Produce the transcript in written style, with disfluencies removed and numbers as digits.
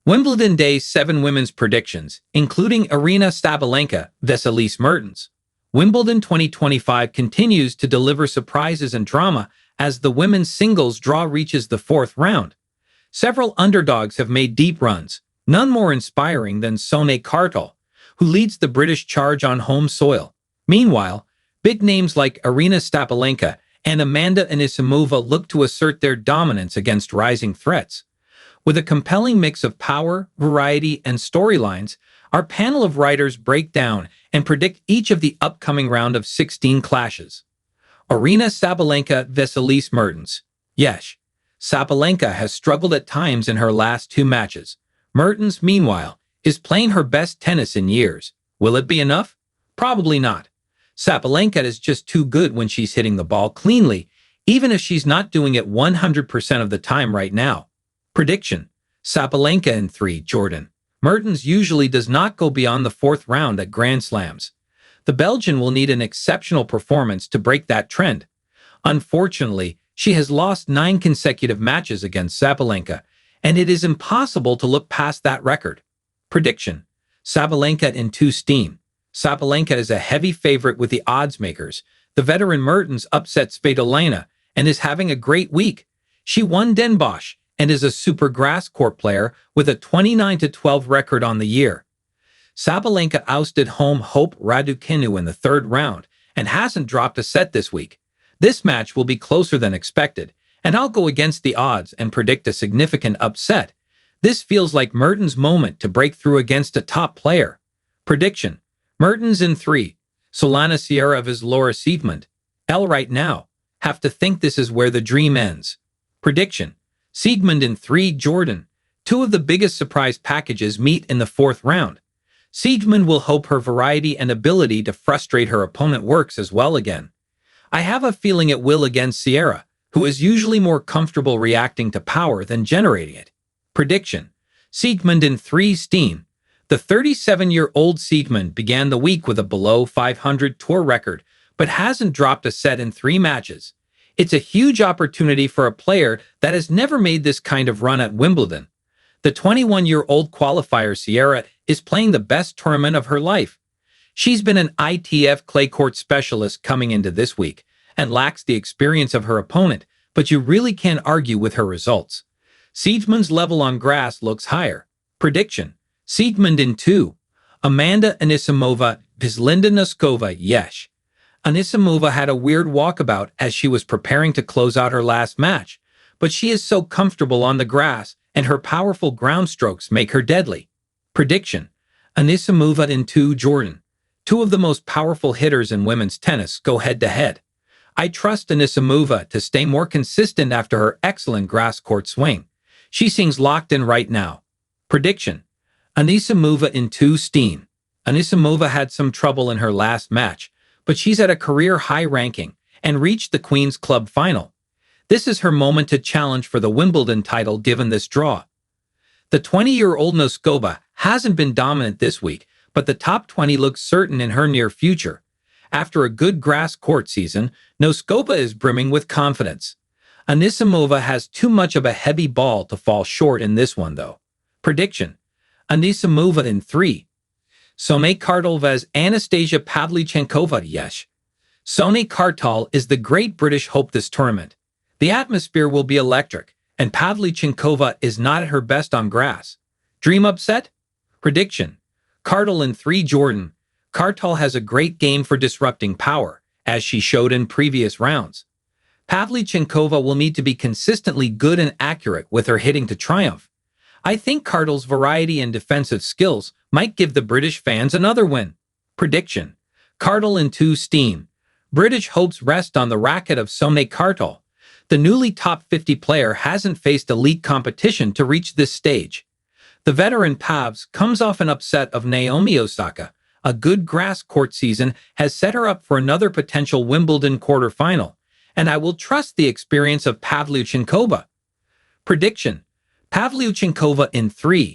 Wimbledon Day 7 women's predictions, including Aryna Sabalenka vs Elise Mertens. Wimbledon 2025 continues to deliver surprises and drama as the women's singles draw reaches the fourth round. Several underdogs have made deep runs, none more inspiring than Sonay Kartal, who leads the British charge on home soil. Meanwhile, big names like Aryna Sabalenka and Anisimova look to assert their dominance against rising threats. With a compelling mix of power, variety, and storylines, our panel of writers break down and predict each of the upcoming round of 16 clashes. Aryna Sabalenka vs Elise Mertens. Yes, Sabalenka has struggled at times in her last two matches. Mertens, meanwhile, is playing her best tennis in years. Will it be enough? Probably not. Sabalenka is just too good when she's hitting the ball cleanly, even if she's not doing it 100% of the time right now. Prediction: Sabalenka in 3, Jordan. Mertens usually does not go beyond the fourth round at Grand Slams. The Belgian will need an exceptional performance to break that trend. Unfortunately, she has lost 9 consecutive matches against Sabalenka, and it is impossible to look past that record. Prediction: Sabalenka in 2, steam. Sabalenka is a heavy favorite with the odds makers. The veteran Mertens upsets Svitolina and is having a great week. She won Den Bosch and is a super grass court player with a 29-12 record on the year. Sabalenka ousted home Hope Raducanu in the third round and hasn't dropped a set this week. This match will be closer than expected, and I'll go against the odds and predict a significant upset. This feels like Mertens' moment to break through against a top player. Prediction: Mertens in 3. Solana Sierra vs Laura Siegemund. Right now, have to think this is where the dream ends. Prediction: Siegemund in 3, Jordan. Two of the biggest surprise packages meet in the fourth round. Siegemund will hope her variety and ability to frustrate her opponent works as well again. I have a feeling it will against Sierra, who is usually more comfortable reacting to power than generating it. Prediction: Siegemund in 3, steam. The 37-year-old Siegemund began the week with a below 500 tour record, but hasn't dropped a set in 3 matches. It's a huge opportunity for a player that has never made this kind of run at Wimbledon. The 21-year-old qualifier Sierra is playing the best tournament of her life. She's been an ITF clay court specialist coming into this week and lacks the experience of her opponent, but you really can't argue with her results. Siegemund's level on grass looks higher. Prediction: Siegemund in 2. Anisimova vs Linda Noskova. Yes. Anisimova had a weird walkabout as she was preparing to close out her last match, but she is so comfortable on the grass and her powerful ground strokes make her deadly. Prediction: Anisimova in 2, Jordan. Two of the most powerful hitters in women's tennis go head-to-head. I trust Anisimova to stay more consistent after her excellent grass court swing. She seems locked in right now. Prediction: Anisimova in 2, steam. Anisimova had some trouble in her last match, but she's at a career-high ranking and reached the Queen's Club final. This is her moment to challenge for the Wimbledon title given this draw. The 20-year-old Noskova hasn't been dominant this week, but the top 20 looks certain in her near future. After a good grass court season, Noskova is brimming with confidence. Anisimova has too much of a heavy ball to fall short in this one, though. Prediction: Anisimova in 3. Sonay Kartal vs Anastasia Pavlyuchenkova. Yes. Sonay Kartal is the great British hope this tournament. The atmosphere will be electric, and Pavlyuchenkova is not at her best on grass. Dream upset? Prediction: Kartal in 3, Jordan. Kartal has a great game for disrupting power, as she showed in previous rounds. Pavlyuchenkova will need to be consistently good and accurate with her hitting to triumph. I think Kartal's variety and defensive skills might give the British fans another win. Prediction: Kartal in 2, steam. British hopes rest on the racket of Sonay Kartal. The newly top 50 player hasn't faced elite competition to reach this stage. The veteran Pavs comes off an upset of Naomi Osaka. A good grass court season has set her up for another potential Wimbledon quarterfinal, and I will trust the experience of Pavlyuchenkova. Prediction: Pavlyuchenkova in 3.